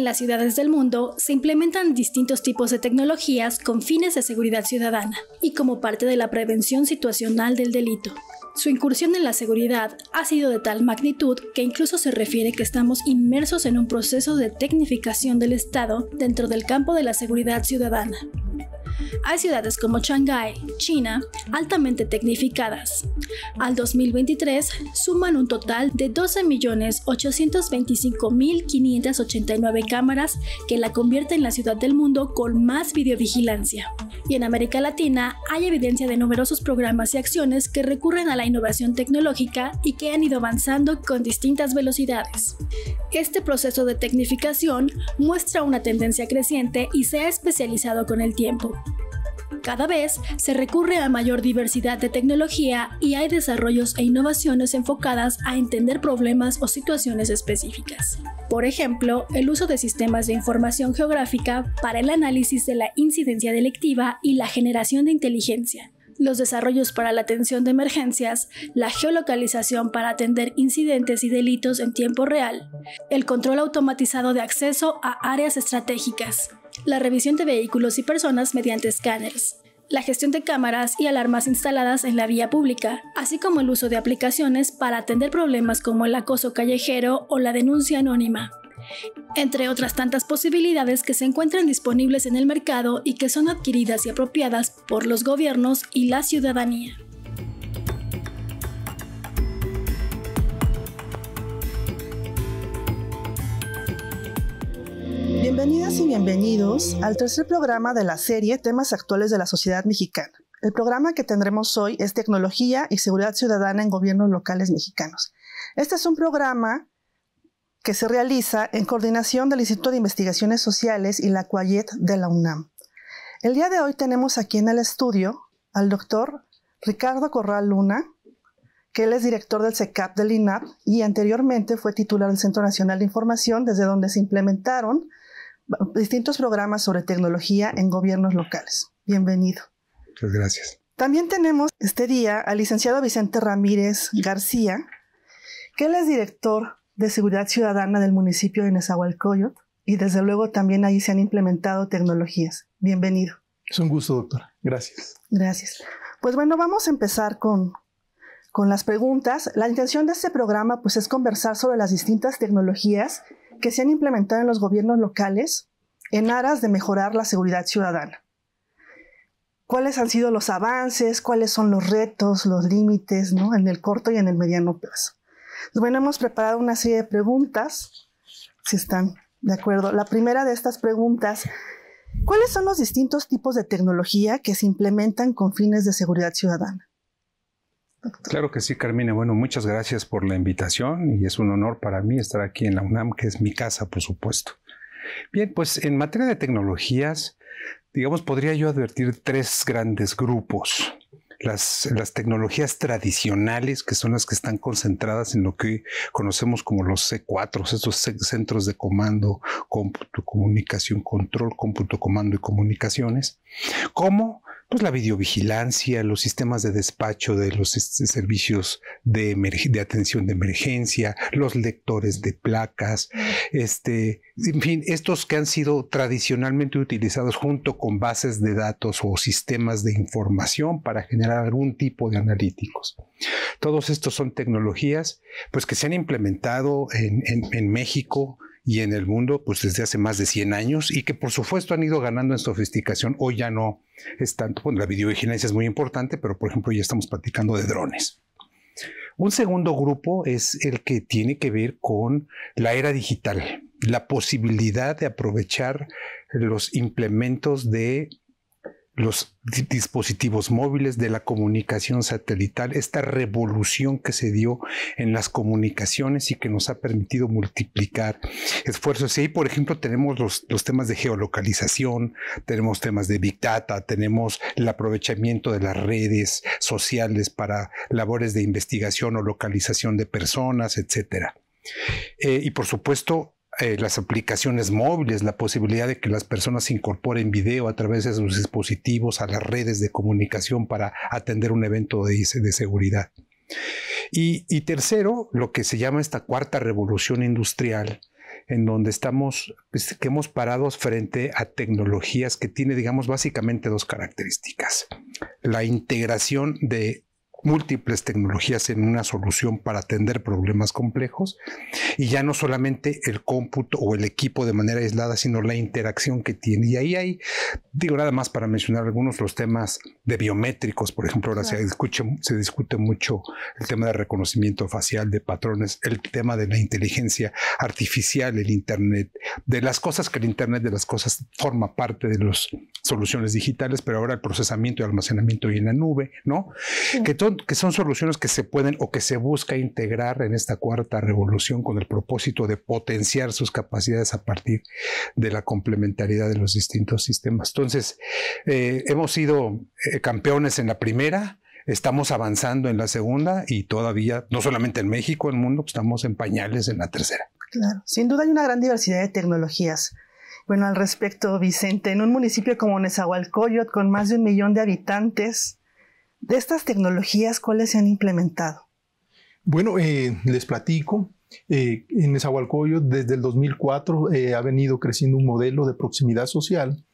las ciudades del mundo se implementan distintos tipos de tecnologías con fines de seguridad ciudadana y como parte de la prevención situacional del delito. Su incursión en la seguridad ha sido de tal magnitud que incluso se refiere que estamos inmersos en un proceso de tecnificación del Estado dentro del campo de la seguridad ciudadana. Hay ciudades como Shanghái, China, altamente tecnificadas. Al 2023 suman un total de 12.825.589 cámaras que la convierten en la ciudad del mundo con más videovigilancia. Y en América Latina hay evidencia de numerosos programas y acciones que recurren a la innovación tecnológica y que han ido avanzando con distintas velocidades. Este proceso de tecnificación muestra una tendencia creciente y se ha especializado con el tiempo. Cada vez se recurre a mayor diversidad de tecnología y hay desarrollos e innovaciones enfocadas a entender problemas o situaciones específicas. Por ejemplo, el uso de sistemas de información geográfica para el análisis de la incidencia delictiva y la generación de inteligencia. Los desarrollos para la atención de emergencias, la geolocalización para atender incidentes y delitos en tiempo real, el control automatizado de acceso a áreas estratégicas, la revisión de vehículos y personas mediante escáneres, la gestión de cámaras y alarmas instaladas en la vía pública, así como el uso de aplicaciones para atender problemas como el acoso callejero o la denuncia anónima, entre otras tantas posibilidades que se encuentran disponibles en el mercado y que son adquiridas y apropiadas por los gobiernos y la ciudadanía. Bienvenidas y bienvenidos al tercer programa de la serie Temas Actuales de la Sociedad Mexicana. El programa que tendremos hoy es Tecnología y Seguridad Ciudadana en Gobiernos Locales Mexicanos. Este es un programa que se realiza en coordinación del Instituto de Investigaciones Sociales y la CUAYET de la UNAM. El día de hoy tenemos aquí en el estudio al doctor Ricardo Corral Luna, que él es director del CECAP del INAP y anteriormente fue titular del Centro Nacional de Información, desde donde se implementaron distintos programas sobre tecnología en gobiernos locales. Bienvenido. Muchas gracias. También tenemos este día al licenciado Vicente Ramírez García, que él es director de Seguridad Ciudadana del municipio de Nezahualcóyotl y desde luego también ahí se han implementado tecnologías. Bienvenido. Es un gusto, doctora. Gracias. Gracias. Pues bueno, vamos a empezar con las preguntas. La intención de este programa pues, es conversar sobre las distintas tecnologías que se han implementado en los gobiernos locales en aras de mejorar la seguridad ciudadana. ¿Cuáles han sido los avances? ¿Cuáles son los retos, los límites, ¿no? En el corto y en el mediano plazo? Bueno, hemos preparado una serie de preguntas, si están de acuerdo. La primera de estas preguntas, ¿cuáles son los distintos tipos de tecnología que se implementan con fines de seguridad ciudadana? Doctor. Claro que sí, Carmina. Bueno, muchas gracias por la invitación y es un honor para mí estar aquí en la UNAM, que es mi casa, por supuesto. Bien, pues en materia de tecnologías, digamos, podría yo advertir tres grandes grupos. Las tecnologías tradicionales, que son las que están concentradas en lo que conocemos como los C4, estos centros de comando, cómputo, comunicación, control, cómputo, comando y comunicaciones, como pues la videovigilancia, los sistemas de despacho de los servicios de atención de emergencia, los lectores de placas, en fin, estos que han sido tradicionalmente utilizados junto con bases de datos o sistemas de información para generar algún tipo de analíticos. Todos estos son tecnologías pues, que se han implementado en México y en el mundo pues desde hace más de 100 años y que por supuesto han ido ganando en sofisticación. Hoy ya no es tanto, bueno, la videovigilancia es muy importante, pero por ejemplo ya estamos platicando de drones. Un segundo grupo es el que tiene que ver con la era digital, la posibilidad de aprovechar los implementos de los dispositivos móviles, de la comunicación satelital, esta revolución que se dio en las comunicaciones y que nos ha permitido multiplicar esfuerzos. Y ahí, por ejemplo, tenemos los temas de geolocalización, tenemos temas de Big Data, tenemos el aprovechamiento de las redes sociales para labores de investigación o localización de personas, etcétera. Y por supuesto, las aplicaciones móviles, la posibilidad de que las personas incorporen video a través de sus dispositivos a las redes de comunicación para atender un evento de seguridad. Y tercero, lo que se llama esta cuarta revolución industrial, en donde que hemos parado frente a tecnologías que tiene, digamos, básicamente dos características. La integración de múltiples tecnologías en una solución para atender problemas complejos, y ya no solamente el cómputo o el equipo de manera aislada, sino la interacción que tiene. Y ahí hay, digo, nada más para mencionar algunos, los temas de biométricos, por ejemplo, ahora se discute mucho el tema de reconocimiento facial, de patrones, el tema de la inteligencia artificial, el Internet de las cosas, que el Internet de las cosas forma parte de las soluciones digitales, pero ahora el procesamiento y almacenamiento y en la nube, ¿no? Sí. Que son soluciones que se pueden o que se busca integrar en esta cuarta revolución con el propósito de potenciar sus capacidades a partir de la complementariedad de los distintos sistemas. Entonces, hemos sido campeones en la primera, estamos avanzando en la segunda y todavía, no solamente en México, en el mundo, estamos en pañales en la tercera. Claro, sin duda hay una gran diversidad de tecnologías. Bueno, al respecto, Vicente, en un municipio como Nezahualcóyotl, con más de 1 millón de habitantes, de estas tecnologías, ¿cuáles se han implementado? Bueno, les platico. En Nezahualcóyotl, desde el 2004, ha venido creciendo un modelo de proximidad social,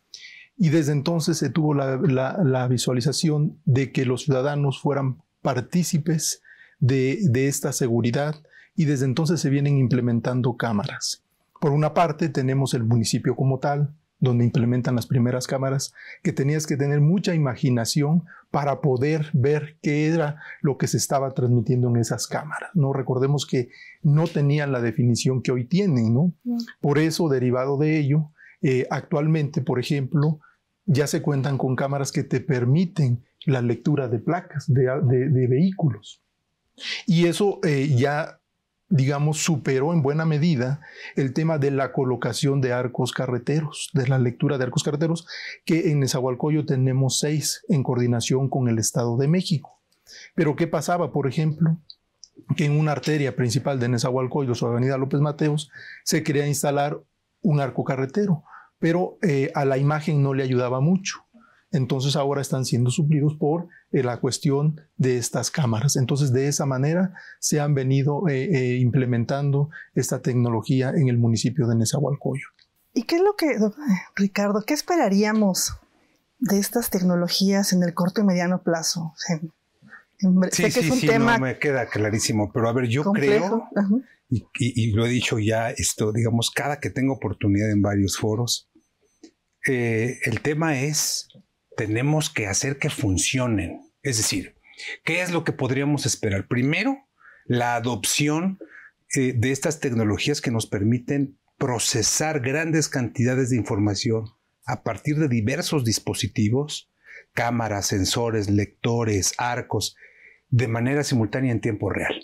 y desde entonces se tuvo la visualización de que los ciudadanos fueran partícipes de esta seguridad, y desde entonces se vienen implementando cámaras. Por una parte tenemos el municipio como tal, donde implementan las primeras cámaras, que tenías que tener mucha imaginación para poder ver qué era lo que se estaba transmitiendo en esas cámaras, ¿no? Recordemos que no tenían la definición que hoy tienen, ¿no? Por eso, derivado de ello, actualmente, por ejemplo, ya se cuentan con cámaras que te permiten la lectura de placas de vehículos. Y eso ya, digamos, superó en buena medida el tema de la colocación de arcos carreteros, de la lectura de arcos carreteros, que en Nezahualcóyotl tenemos 6 en coordinación con el Estado de México. Pero ¿qué pasaba, por ejemplo? Que en una arteria principal de Nezahualcóyotl, su avenida López Mateos, se quería instalar un arco carretero, pero a la imagen no le ayudaba mucho. Entonces ahora están siendo suplidos por la cuestión de estas cámaras. Entonces de esa manera se han venido implementando esta tecnología en el municipio de Nezahualcóyotl. ¿Y qué es lo que, Ricardo, qué esperaríamos de estas tecnologías en el corto y mediano plazo? Sé que es un tema, no me queda clarísimo, pero a ver, yo complejo. Creo, y lo he dicho ya, digamos, cada que tengo oportunidad en varios foros, el tema es, tenemos que hacer que funcionen. Es decir, ¿qué es lo que podríamos esperar? Primero, la adopción de estas tecnologías que nos permiten procesar grandes cantidades de información a partir de diversos dispositivos, cámaras, sensores, lectores, arcos, de manera simultánea en tiempo real.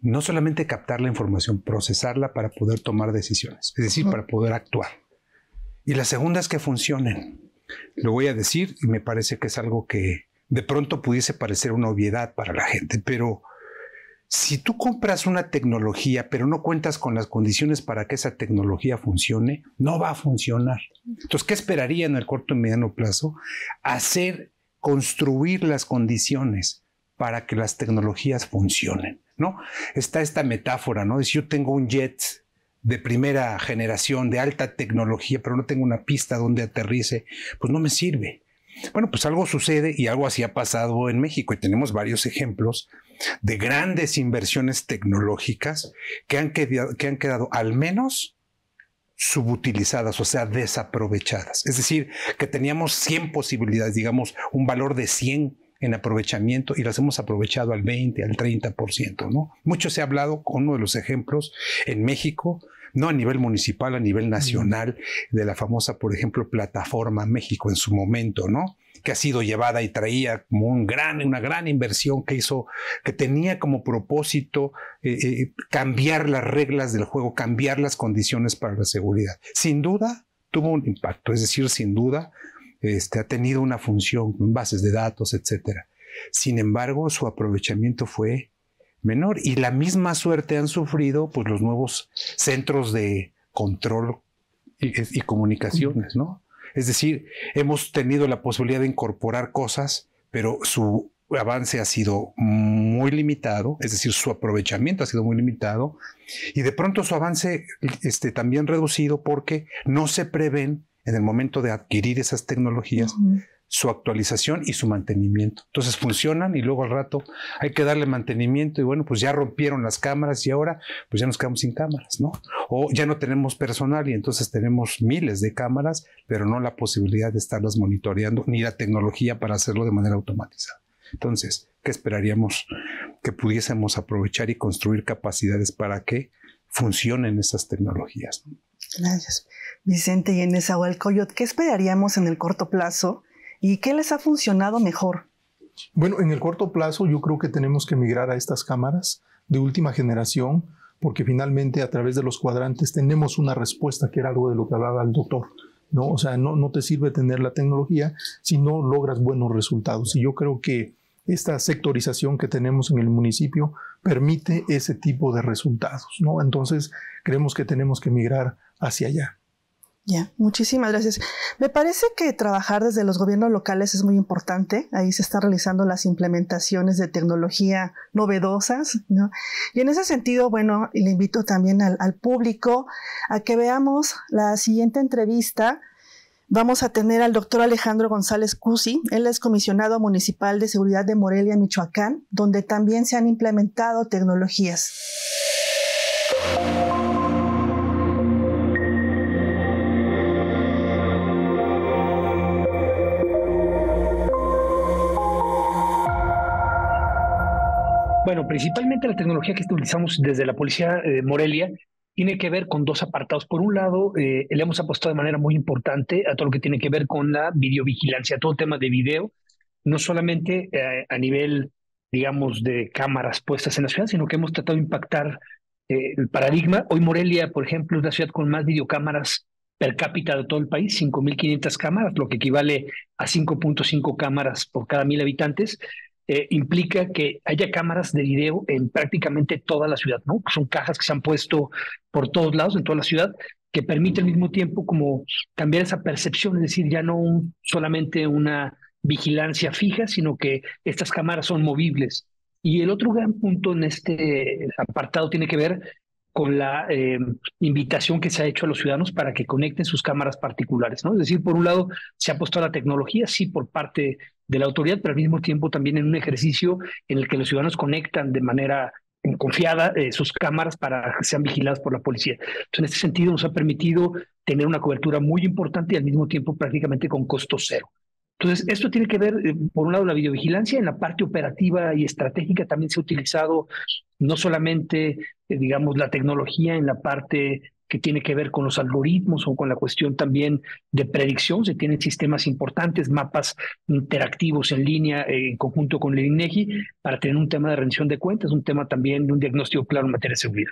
No solamente captar la información, procesarla para poder tomar decisiones, es decir, para poder actuar. Y la segunda es que funcionen. Lo voy a decir y me parece que es algo que de pronto pudiese parecer una obviedad para la gente, pero si tú compras una tecnología pero no cuentas con las condiciones para que esa tecnología funcione, no va a funcionar. Entonces, ¿qué esperaría en el corto y mediano plazo? Construir las condiciones para que las tecnologías funcionen, ¿no? Está esta metáfora, ¿no? Si yo tengo un jet de primera generación, de alta tecnología, pero no tengo una pista donde aterrice, pues no me sirve. Bueno, pues algo sucede y algo así ha pasado en México y tenemos varios ejemplos de grandes inversiones tecnológicas que han quedado al menos subutilizadas, o sea, desaprovechadas. Es decir, que teníamos 100 posibilidades, digamos, un valor de 100 en aprovechamiento y las hemos aprovechado al 20, al 30%, ¿no? Mucho se ha hablado con uno de los ejemplos en México, no a nivel municipal, a nivel nacional, de la famosa, por ejemplo, Plataforma México en su momento, ¿no? Que ha sido llevada y traía como una gran inversión que tenía como propósito cambiar las reglas del juego, cambiar las condiciones para la seguridad. Sin duda tuvo un impacto, es decir, sin duda ha tenido una función en bases de datos, etcétera. Sin embargo, su aprovechamiento fue menor y la misma suerte han sufrido pues los nuevos centros de control y comunicaciones, ¿no? Es decir, hemos tenido la posibilidad de incorporar cosas, pero su avance ha sido muy limitado, es decir, su aprovechamiento ha sido muy limitado, y de pronto su avance también reducido porque no se prevén en el momento de adquirir esas tecnologías su actualización y su mantenimiento. Entonces funcionan y luego al rato hay que darle mantenimiento y bueno, pues ya rompieron las cámaras y ahora pues ya nos quedamos sin cámaras, ¿no? O ya no tenemos personal y entonces tenemos miles de cámaras, pero no la posibilidad de estarlas monitoreando ni la tecnología para hacerlo de manera automatizada. Entonces, ¿qué esperaríamos? Que pudiésemos aprovechar y construir capacidades para que funcionen estas tecnologías, ¿no? Gracias. Vicente, y en Nezahualcóyotl, ¿qué esperaríamos en el corto plazo y qué les ha funcionado mejor? Bueno, en el corto plazo yo creo que tenemos que migrar a estas cámaras de última generación, porque finalmente a través de los cuadrantes tenemos una respuesta, que era algo de lo que hablaba el doctor, ¿no? O sea, no te sirve tener la tecnología si no logras buenos resultados. Y yo creo que esta sectorización que tenemos en el municipio permite ese tipo de resultados, ¿no? Entonces, creemos que tenemos que migrar hacia allá. Ya, muchísimas gracias. Me parece que trabajar desde los gobiernos locales es muy importante. Ahí se están realizando las implementaciones de tecnología novedosas, ¿no? Y en ese sentido, bueno, le invito también al público a que veamos la siguiente entrevista. Vamos a tener al doctor Alejandro González Cusi. Él es comisionado municipal de seguridad de Morelia, Michoacán, donde también se han implementado tecnologías. Bueno, principalmente la tecnología que utilizamos desde la Policía de Morelia tiene que ver con dos apartados. Por un lado, le hemos apostado de manera muy importante a todo lo que tiene que ver con la videovigilancia, todo el tema de video, no solamente a nivel, digamos, de cámaras puestas en la ciudad, sino que hemos tratado de impactar el paradigma. Hoy Morelia, por ejemplo, es la ciudad con más videocámaras per cápita de todo el país, 5,500 cámaras, lo que equivale a 5.5 cámaras por cada 1,000 habitantes. Implica que haya cámaras de video en prácticamente toda la ciudad, ¿no? Son cajas que se han puesto por todos lados, en toda la ciudad, que permite al mismo tiempo como cambiar esa percepción, es decir, ya no solamente una vigilancia fija, sino que estas cámaras son movibles. Y el otro gran punto en este apartado tiene que ver con la invitación que se ha hecho a los ciudadanos para que conecten sus cámaras particulares, ¿no? Es decir, por un lado, se ha apostado a la tecnología, sí, por parte de la autoridad, pero al mismo tiempo también en un ejercicio en el que los ciudadanos conectan de manera confiada sus cámaras para que sean vigiladas por la policía. Entonces, en este sentido, nos ha permitido tener una cobertura muy importante y al mismo tiempo prácticamente con costo cero. Entonces, esto tiene que ver, por un lado, la videovigilancia. En la parte operativa y estratégica también se ha utilizado no solamente, digamos, la tecnología en la parte que tiene que ver con los algoritmos o con la cuestión también de predicción. Se tienen sistemas importantes, mapas interactivos en línea en conjunto con el INEGI para tener un tema de rendición de cuentas, un tema también de un diagnóstico claro en materia de seguridad.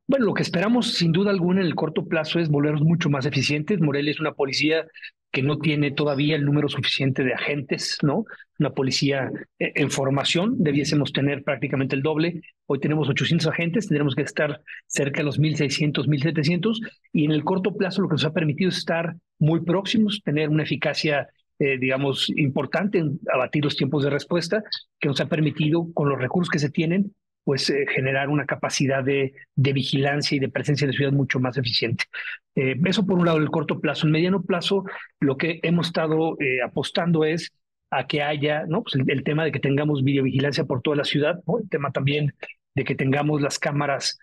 Bueno, lo que esperamos sin duda alguna en el corto plazo es volvernos mucho más eficientes. Morelia es una policía que no tiene todavía el número suficiente de agentes, ¿no? Una policía en formación, debiésemos tener prácticamente el doble. Hoy tenemos 800 agentes, tendremos que estar cerca de los 1,600, 1,700, y en el corto plazo lo que nos ha permitido es estar muy próximos, tener una eficacia, digamos, importante en abatir los tiempos de respuesta, que nos ha permitido, con los recursos que se tienen, pues generar una capacidad de vigilancia y de presencia en la ciudad mucho más eficiente. Eso por un lado, el corto plazo. En mediano plazo, lo que hemos estado apostando es a que haya, ¿no? Pues el tema de que tengamos videovigilancia por toda la ciudad, ¿no? El tema también de que tengamos las cámaras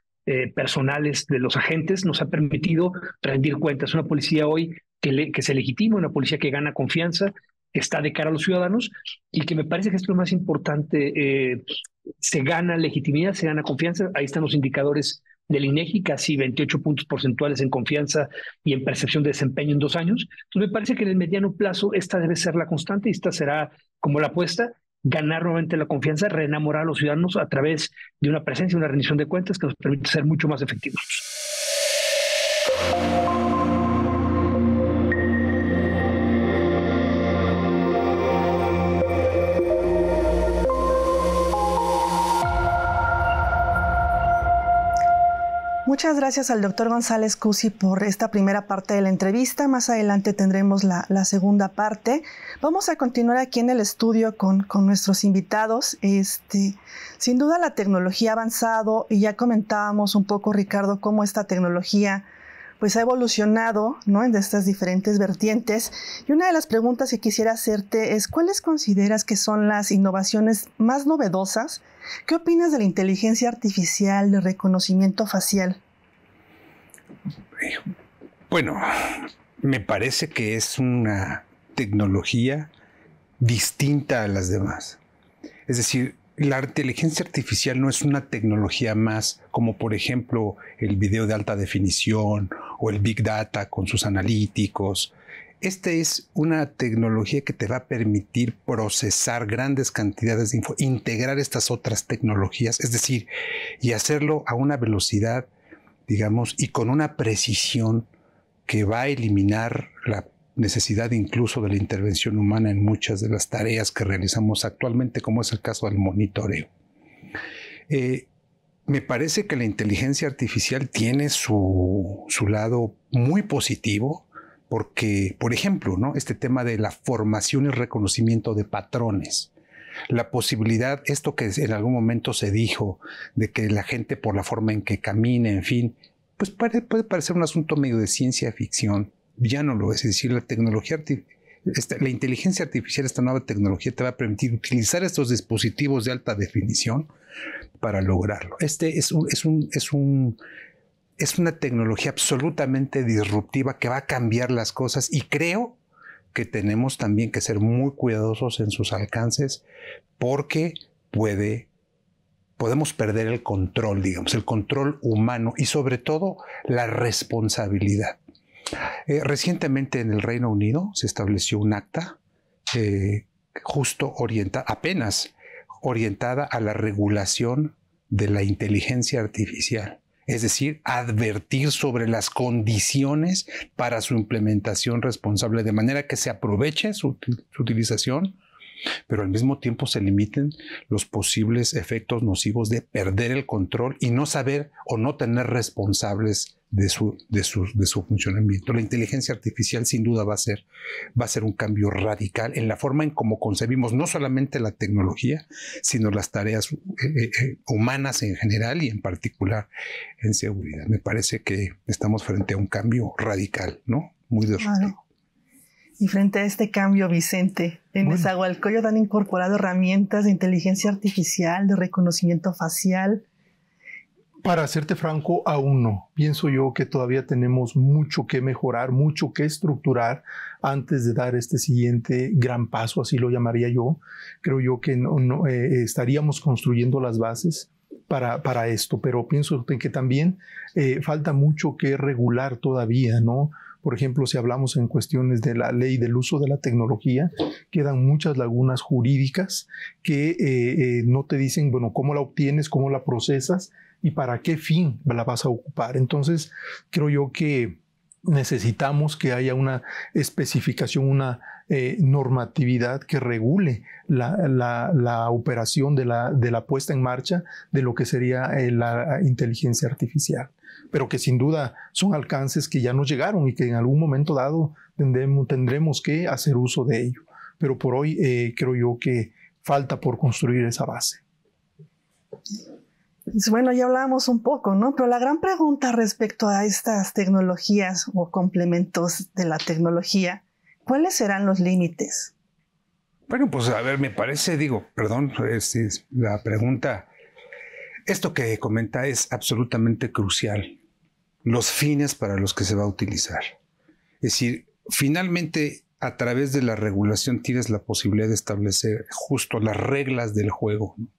personales de los agentes nos ha permitido rendir cuentas. Una policía hoy que se legitima, una policía que gana confianza, que está de cara a los ciudadanos y que me parece que es lo más importante. Se gana legitimidad, se gana confianza. Ahí están los indicadores del INEGI, casi 28 puntos porcentuales en confianza y en percepción de desempeño en 2 años. Entonces me parece que en el mediano plazo esta debe ser la constante y esta será como la apuesta, ganar nuevamente la confianza, reenamorar a los ciudadanos a través de una presencia, una rendición de cuentas que nos permite ser mucho más efectivos. Muchas gracias al doctor González Cusi por esta primera parte de la entrevista. Más adelante tendremos la segunda parte. Vamos a continuar aquí en el estudio con nuestros invitados. Sin duda la tecnología ha avanzado y ya comentábamos un poco, Ricardo, cómo esta tecnología pues ha evolucionado, ¿no?, en estas diferentes vertientes. Y una de las preguntas que quisiera hacerte es, ¿cuáles consideras que son las innovaciones más novedosas? ¿Qué opinas de la inteligencia artificial, de reconocimiento facial? Bueno, me parece que es una tecnología distinta a las demás. Es decir, la inteligencia artificial no es una tecnología más como, por ejemplo, el video de alta definición o el Big Data con sus analíticos. Esta es una tecnología que te va a permitir procesar grandes cantidades de info, integrar estas otras tecnologías, es decir, y hacerlo a una velocidad, digamos, y con una precisión que va a eliminar la necesidad incluso de la intervención humana en muchas de las tareas que realizamos actualmente, como es el caso del monitoreo. Me parece que la inteligencia artificial tiene su lado muy positivo, porque, por ejemplo, ¿no?, este tema de la formación y reconocimiento de patrones, la posibilidad, esto que en algún momento se dijo, de que la gente por la forma en que camina, en fin, pues puede parecer un asunto medio de ciencia ficción. Ya no lo es. Es decir, la inteligencia artificial, esta nueva tecnología, te va a permitir utilizar estos dispositivos de alta definición para lograrlo. Es una tecnología absolutamente disruptiva que va a cambiar las cosas, y creo que tenemos también que ser muy cuidadosos en sus alcances, porque podemos perder el control, digamos, el control humano y sobre todo la responsabilidad. Recientemente en el Reino Unido se estableció un acta apenas orientada a la regulación de la inteligencia artificial. Es decir, advertir sobre las condiciones para su implementación responsable, de manera que se aproveche su utilización, pero al mismo tiempo se limiten los posibles efectos nocivos de perder el control y no saber o no tener responsables de su funcionamiento. La inteligencia artificial sin duda va a ser un cambio radical en la forma en cómo concebimos no solamente la tecnología, sino las tareas humanas en general y en particular en seguridad. Me parece que estamos frente a un cambio radical, ¿no? Muy disruptivo. Claro. Y frente a este cambio, Vicente, en Nezahualcóyotl han incorporado herramientas de inteligencia artificial, de reconocimiento facial. Para serte franco, aún no. Pienso yo que todavía tenemos mucho que mejorar, mucho que estructurar antes de dar este siguiente gran paso, así lo llamaría yo. Creo yo que estaríamos construyendo las bases para esto, pero pienso que también falta mucho que regular todavía, ¿no? Por ejemplo, si hablamos en cuestiones de la ley del uso de la tecnología, quedan muchas lagunas jurídicas que no te dicen, bueno, cómo la obtienes, cómo la procesas y para qué fin la vas a ocupar. Entonces, creo yo que necesitamos que haya una especificación, una normatividad que regule la operación de la puesta en marcha de lo que sería la inteligencia artificial, pero que sin duda son alcances que ya nos llegaron y que en algún momento dado tendremos que hacer uso de ello. Pero por hoy creo yo que falta por construir esa base. Bueno, ya hablábamos un poco, ¿no? Pero la gran pregunta respecto a estas tecnologías o complementos de la tecnología, ¿cuáles serán los límites? Bueno, pues a ver, me parece, es la pregunta, esto que comenta es absolutamente crucial, los fines para los que se va a utilizar. Es decir, finalmente, a través de la regulación tienes la posibilidad de establecer justo las reglas del juego, ¿no?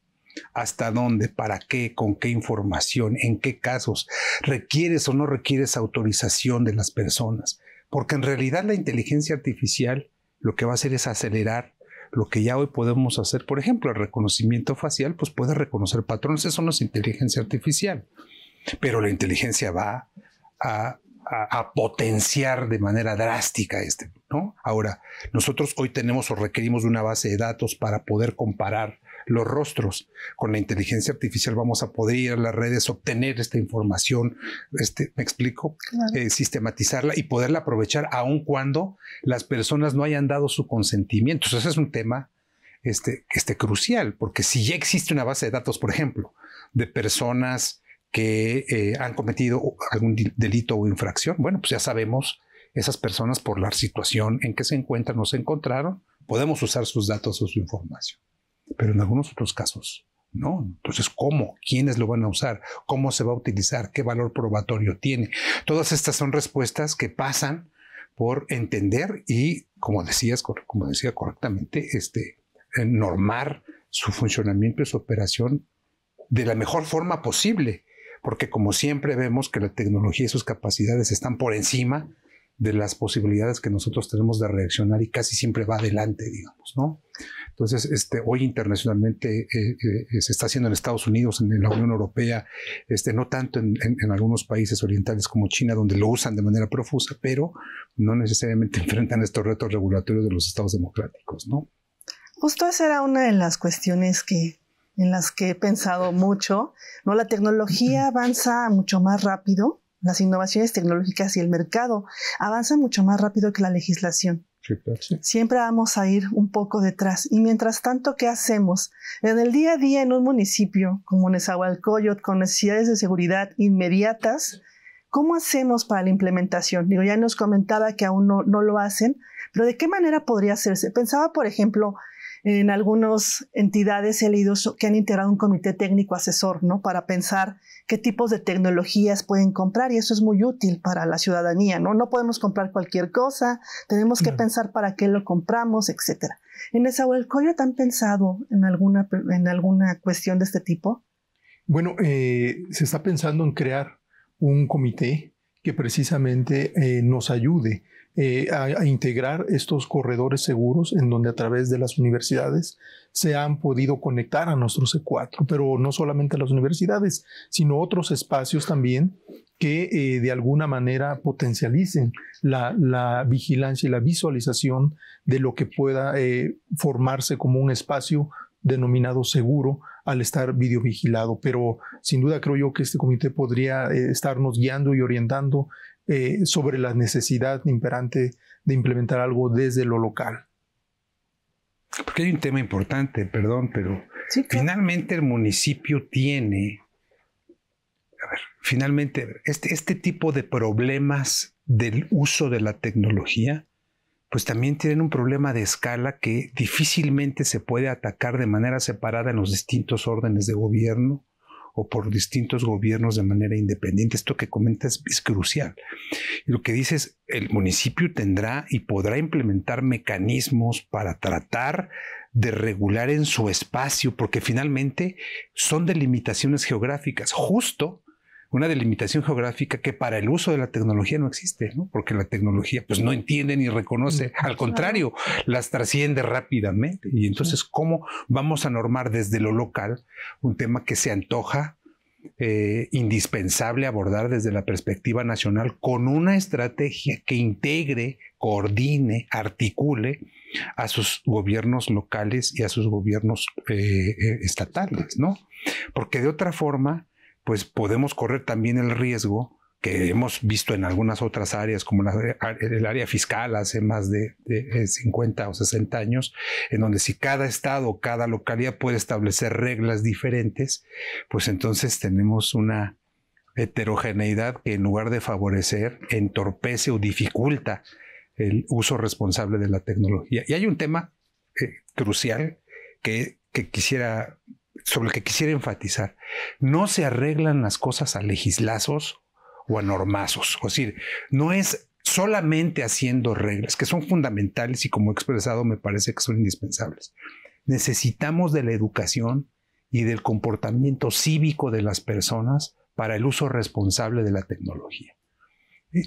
¿Hasta dónde? ¿Para qué? ¿Con qué información? ¿En qué casos? ¿Requieres o no requieres autorización de las personas? Porque en realidad la inteligencia artificial lo que va a hacer es acelerar lo que ya hoy podemos hacer. Por ejemplo, el reconocimiento facial, pues puede reconocer patrones. Eso no es inteligencia artificial. Pero la inteligencia va a potenciar de manera drástica ¿no? Ahora, nosotros hoy tenemos o requerimos de una base de datos para poder comparar los rostros. Con la inteligencia artificial vamos a poder ir a las redes, obtener esta información, ¿me explico? Claro. Sistematizarla y poderla aprovechar aun cuando las personas no hayan dado su consentimiento. Entonces, ese es un tema crucial, porque si ya existe una base de datos, por ejemplo, de personas que han cometido algún delito o infracción, bueno, pues ya sabemos esas personas por la situación en que se encuentran o se encontraron, podemos usar sus datos o su información. Pero en algunos otros casos, no. Entonces, ¿cómo? ¿Quiénes lo van a usar? ¿Cómo se va a utilizar? ¿Qué valor probatorio tiene? Todas estas son respuestas que pasan por entender y, como decía correctamente, normar su funcionamiento y su operación de la mejor forma posible. Porque como siempre vemos que la tecnología y sus capacidades están por encima de las posibilidades que nosotros tenemos de reaccionar y casi siempre va adelante, digamos, ¿no? Entonces, hoy internacionalmente se está haciendo en Estados Unidos, en la Unión Europea, no tanto en algunos países orientales como China, donde lo usan de manera profusa, pero no necesariamente enfrentan estos retos regulatorios de los estados democráticos, ¿no? Justo esa era una de las cuestiones en las que he pensado mucho, ¿no? La tecnología avanza mucho más rápido, las innovaciones tecnológicas y el mercado avanzan mucho más rápido que la legislación. Sí, claro, sí. Siempre vamos a ir un poco detrás. Y mientras tanto, ¿qué hacemos? En el día a día, en un municipio como Nezahualcóyotl, con necesidades de seguridad inmediatas, ¿cómo hacemos para la implementación? Digo, ya nos comentaba que aún no lo hacen, pero ¿de qué manera podría hacerse? Pensaba, por ejemplo, en algunas entidades he leído que han integrado un comité técnico asesor, ¿no? Para pensar qué tipos de tecnologías pueden comprar, y eso es muy útil para la ciudadanía, ¿no? No podemos comprar cualquier cosa, tenemos que pensar para qué lo compramos, etc. ¿En Nezahualcóyotl han pensado en alguna cuestión de este tipo? Bueno, se está pensando en crear un comité que precisamente nos ayude a integrar estos corredores seguros en donde a través de las universidades se han podido conectar a nuestros C4, pero no solamente a las universidades, sino otros espacios también que de alguna manera potencialicen la vigilancia y la visualización de lo que pueda formarse como un espacio denominado seguro al estar videovigilado. Pero sin duda creo yo que este comité podría estarnos guiando y orientando sobre la necesidad imperante de implementar algo desde lo local. Porque hay un tema importante, perdón, pero sí, claro. Finalmente el municipio tiene, finalmente este tipo de problemas del uso de la tecnología, pues también tienen un problema de escala que difícilmente se puede atacar de manera separada en los distintos órdenes de gobierno o por distintos gobiernos de manera independiente. Esto que comentas es crucial. Y lo que dices, el municipio tendrá y podrá implementar mecanismos para tratar de regular en su espacio, porque finalmente son delimitaciones geográficas, justo una delimitación geográfica que para el uso de la tecnología no existe, ¿no? Porque la tecnología pues no entiende ni reconoce, al contrario, las trasciende rápidamente. Y entonces, ¿cómo vamos a normar desde lo local un tema que se antoja indispensable abordar desde la perspectiva nacional con una estrategia que integre, coordine, articule a sus gobiernos locales y a sus gobiernos estatales, ¿no? Porque de otra forma, pues podemos correr también el riesgo que hemos visto en algunas otras áreas, como el área fiscal hace más de 50 o 60 años, en donde si cada estado, cada localidad puede establecer reglas diferentes, pues entonces tenemos una heterogeneidad que en lugar de favorecer, entorpece o dificulta el uso responsable de la tecnología. Y hay un tema crucial sobre el que quisiera enfatizar. No se arreglan las cosas a legislazos o a normazos. Es decir, no es solamente haciendo reglas, que son fundamentales y como he expresado me parece que son indispensables. Necesitamos de la educación y del comportamiento cívico de las personas para el uso responsable de la tecnología.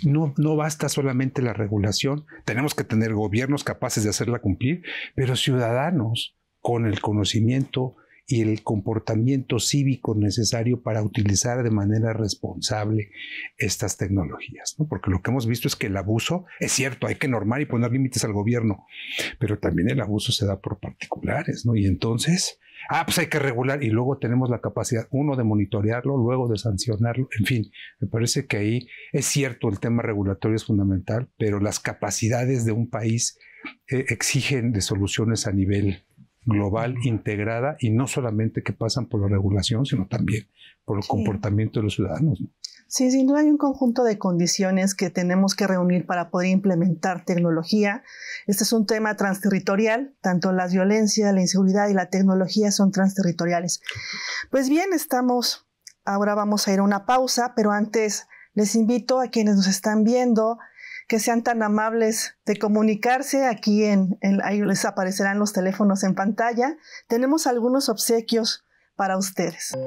No basta solamente la regulación, tenemos que tener gobiernos capaces de hacerla cumplir, pero ciudadanos con el conocimiento y el comportamiento cívico necesario para utilizar de manera responsable estas tecnologías, ¿no? Porque lo que hemos visto es que el abuso, es cierto, hay que normar y poner límites al gobierno, pero también el abuso se da por particulares, ¿no? Y entonces pues hay que regular, y luego tenemos la capacidad, uno, de monitorearlo, luego de sancionarlo, en fin, me parece que ahí es cierto, el tema regulatorio es fundamental, pero las capacidades de un país exigen de soluciones a nivel global, integrada, y no solamente que pasan por la regulación, sino también por el comportamiento de los ciudadanos, ¿no? Sí, sin duda hay un conjunto de condiciones que tenemos que reunir para poder implementar tecnología. Este es un tema transterritorial, tanto la violencia, la inseguridad y la tecnología son transterritoriales. Pues bien, ahora vamos a ir a una pausa, pero antes les invito a quienes nos están viendo que sean tan amables de comunicarse. Aquí ahí les aparecerán los teléfonos en pantalla. Tenemos algunos obsequios para ustedes.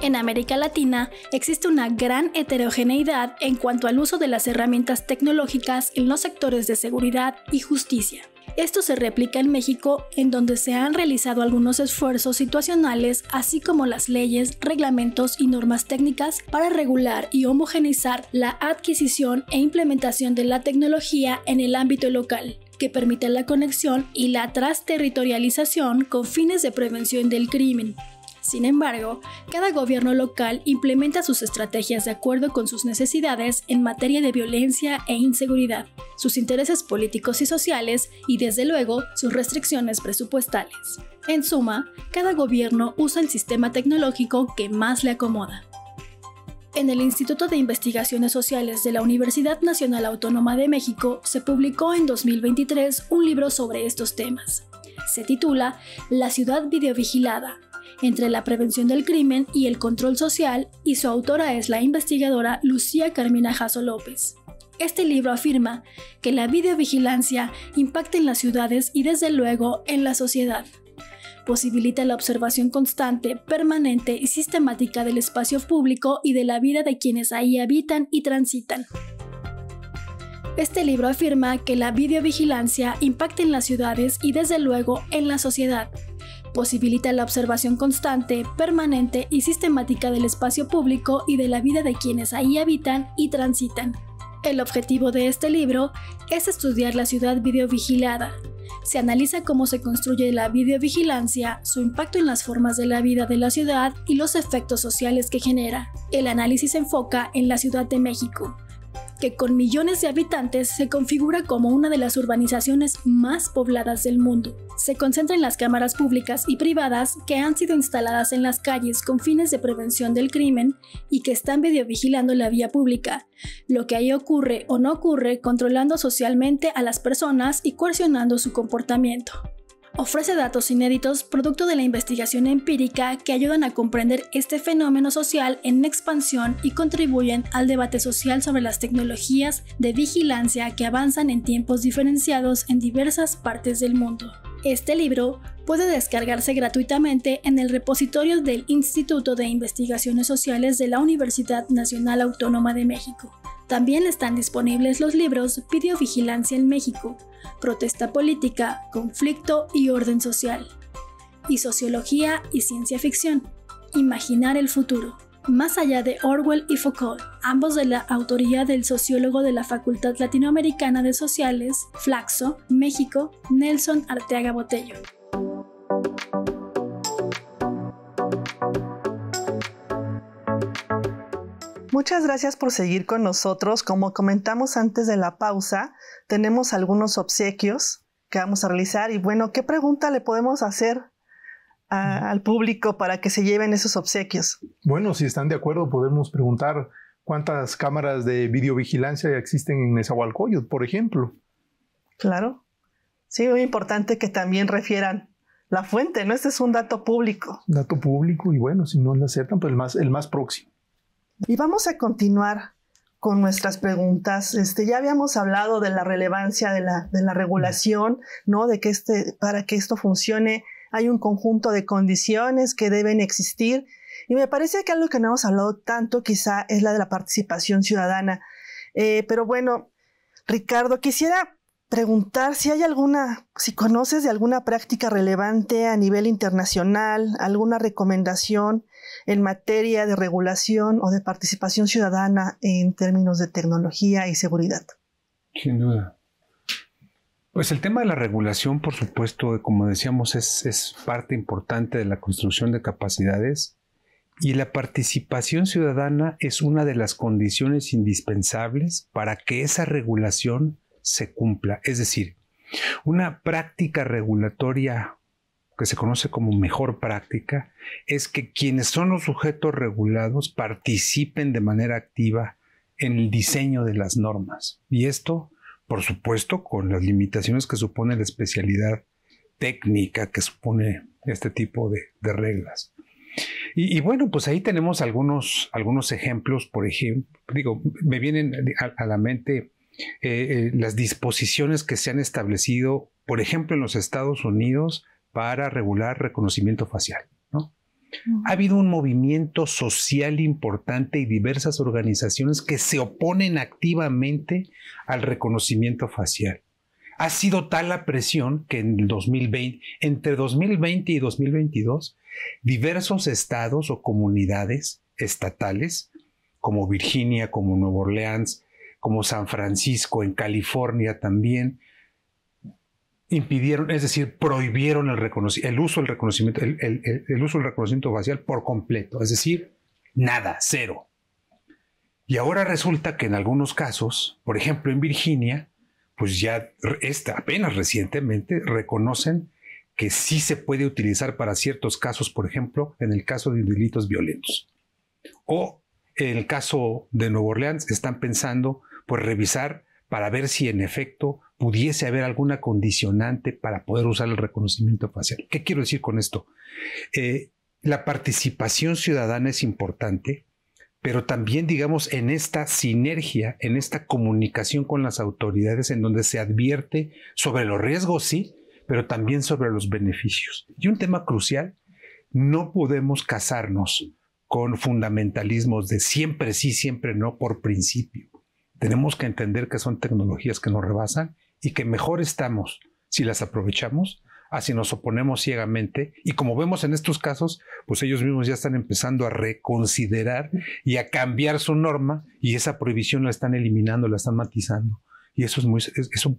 En América Latina existe una gran heterogeneidad en cuanto al uso de las herramientas tecnológicas en los sectores de seguridad y justicia. Esto se replica en México, en donde se han realizado algunos esfuerzos situacionales, así como las leyes, reglamentos y normas técnicas para regular y homogeneizar la adquisición e implementación de la tecnología en el ámbito local, que permite la conexión y la transterritorialización con fines de prevención del crimen. Sin embargo, cada gobierno local implementa sus estrategias de acuerdo con sus necesidades en materia de violencia e inseguridad, sus intereses políticos y sociales y, desde luego, sus restricciones presupuestales. En suma, cada gobierno usa el sistema tecnológico que más le acomoda. En el Instituto de Investigaciones Sociales de la Universidad Nacional Autónoma de México se publicó en 2023 un libro sobre estos temas. Se titula La ciudad videovigilada, entre la prevención del crimen y el control social, y su autora es la investigadora Lucía Carmina Jasso López. Este libro afirma que la videovigilancia impacta en las ciudades y, desde luego, en la sociedad. Posibilita la observación constante, permanente y sistemática del espacio público y de la vida de quienes ahí habitan y transitan. Este libro afirma que la videovigilancia impacta en las ciudades y, desde luego, en la sociedad. Posibilita la observación constante, permanente y sistemática del espacio público y de la vida de quienes ahí habitan y transitan. El objetivo de este libro es estudiar la ciudad videovigilada. Se analiza cómo se construye la videovigilancia, su impacto en las formas de la vida de la ciudad y los efectos sociales que genera. El análisis se enfoca en la Ciudad de México, que con millones de habitantes se configura como una de las urbanizaciones más pobladas del mundo. Se concentra en las cámaras públicas y privadas que han sido instaladas en las calles con fines de prevención del crimen y que están videovigilando la vía pública, lo que ahí ocurre o no ocurre, controlando socialmente a las personas y coercionando su comportamiento. Ofrece datos inéditos producto de la investigación empírica que ayudan a comprender este fenómeno social en expansión y contribuyen al debate social sobre las tecnologías de vigilancia que avanzan en tiempos diferenciados en diversas partes del mundo. Este libro puede descargarse gratuitamente en el repositorio del Instituto de Investigaciones Sociales de la Universidad Nacional Autónoma de México. También están disponibles los libros Videovigilancia en México, Protesta Política, Conflicto y Orden Social, y Sociología y Ciencia Ficción, Imaginar el Futuro, Más allá de Orwell y Foucault, ambos de la autoría del sociólogo de la Facultad Latinoamericana de Sociales, Flaxo, México, Nelson Arteaga Botello. Muchas gracias por seguir con nosotros. Como comentamos antes de la pausa, tenemos algunos obsequios que vamos a realizar. Y bueno, ¿qué pregunta le podemos hacer al público para que se lleven esos obsequios? Bueno, si están de acuerdo, podemos preguntar cuántas cámaras de videovigilancia existen en Nezahualcóyotl, por ejemplo. Claro. Sí, muy importante que también refieran la fuente, ¿no? Este es un dato público. Dato público, y bueno, si no lo aceptan, pues el más próximo. Y vamos a continuar con nuestras preguntas. Ya habíamos hablado de la relevancia de la regulación, ¿no? De que para que esto funcione hay un conjunto de condiciones que deben existir. Y me parece que algo que no hemos hablado tanto quizá es la de la participación ciudadana. Pero bueno, Ricardo, quisiera preguntar si conoces de alguna práctica relevante a nivel internacional, alguna recomendación en materia de regulación o de participación ciudadana en términos de tecnología y seguridad. Sin duda. Pues el tema de la regulación, por supuesto, como decíamos, es parte importante de la construcción de capacidades, y la participación ciudadana es una de las condiciones indispensables para que esa regulación se cumpla. Es decir, una práctica regulatoria que se conoce como mejor práctica es que quienes son los sujetos regulados participen de manera activa en el diseño de las normas. Y esto, por supuesto, con las limitaciones que supone la especialidad técnica que supone este tipo de reglas. Y bueno, pues ahí tenemos algunos ejemplos. Por ejemplo, me vienen a la mente las disposiciones que se han establecido, por ejemplo, en los Estados Unidos para regular reconocimiento facial, ¿no? Ha habido un movimiento social importante y diversas organizaciones que se oponen activamente al reconocimiento facial. Ha sido tal la presión que en el 2020, entre 2020 y 2022, diversos estados o comunidades estatales, como Virginia, como Nueva Orleans, como San Francisco, en California también, impidieron, es decir, prohibieron el uso del reconocimiento facial por completo, es decir, nada, cero. Y ahora resulta que en algunos casos, por ejemplo en Virginia, pues ya apenas recientemente reconocen que sí se puede utilizar para ciertos casos, por ejemplo, en el caso de delitos violentos. O en el caso de Nueva Orleans están pensando pues revisar para ver si en efecto pudiese haber alguna condicionante para poder usar el reconocimiento facial. ¿Qué quiero decir con esto? La participación ciudadana es importante, pero también, digamos, en esta sinergia, en esta comunicación con las autoridades, en donde se advierte sobre los riesgos, sí, pero también sobre los beneficios. Y un tema crucial, no podemos casarnos con fundamentalismos de siempre sí, siempre no, por principio. Tenemos que entender que son tecnologías que nos rebasan y que mejor estamos si las aprovechamos a si nos oponemos ciegamente. Y como vemos en estos casos, pues ellos mismos ya están empezando a reconsiderar y a cambiar su norma, y esa prohibición la están eliminando, la están matizando. Y eso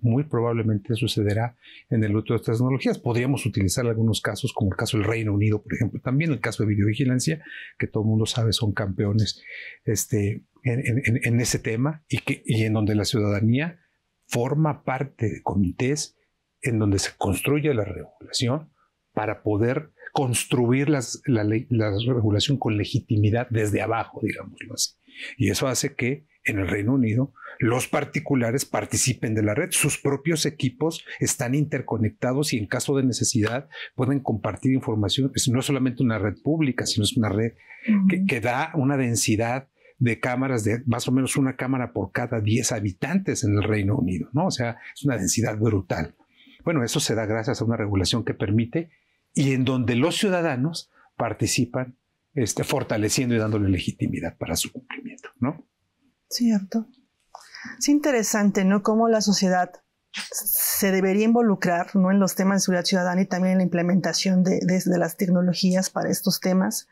muy probablemente sucederá en el uso de estas tecnologías. Podríamos utilizar algunos casos, como el caso del Reino Unido, por ejemplo, también el caso de videovigilancia, que todo el mundo sabe son campeones en ese tema, y en donde la ciudadanía forma parte de comités en donde se construye la regulación para poder construir la regulación con legitimidad desde abajo, digámoslo así. Y eso hace que en el Reino Unido los particulares participen de la red. Sus propios equipos están interconectados y en caso de necesidad pueden compartir información. No es solamente una red pública, sino es una red que da una densidad de cámaras, de más o menos una cámara por cada 10 habitantes en el Reino Unido, ¿no? O sea, es una densidad brutal. Bueno, eso se da gracias a una regulación que permite y en donde los ciudadanos participan fortaleciendo y dándole legitimidad para su cumplimiento, ¿no? Cierto. Es interesante, ¿no? Cómo la sociedad se debería involucrar, ¿no?, en los temas de seguridad ciudadana y también en la implementación de las tecnologías para estos temas.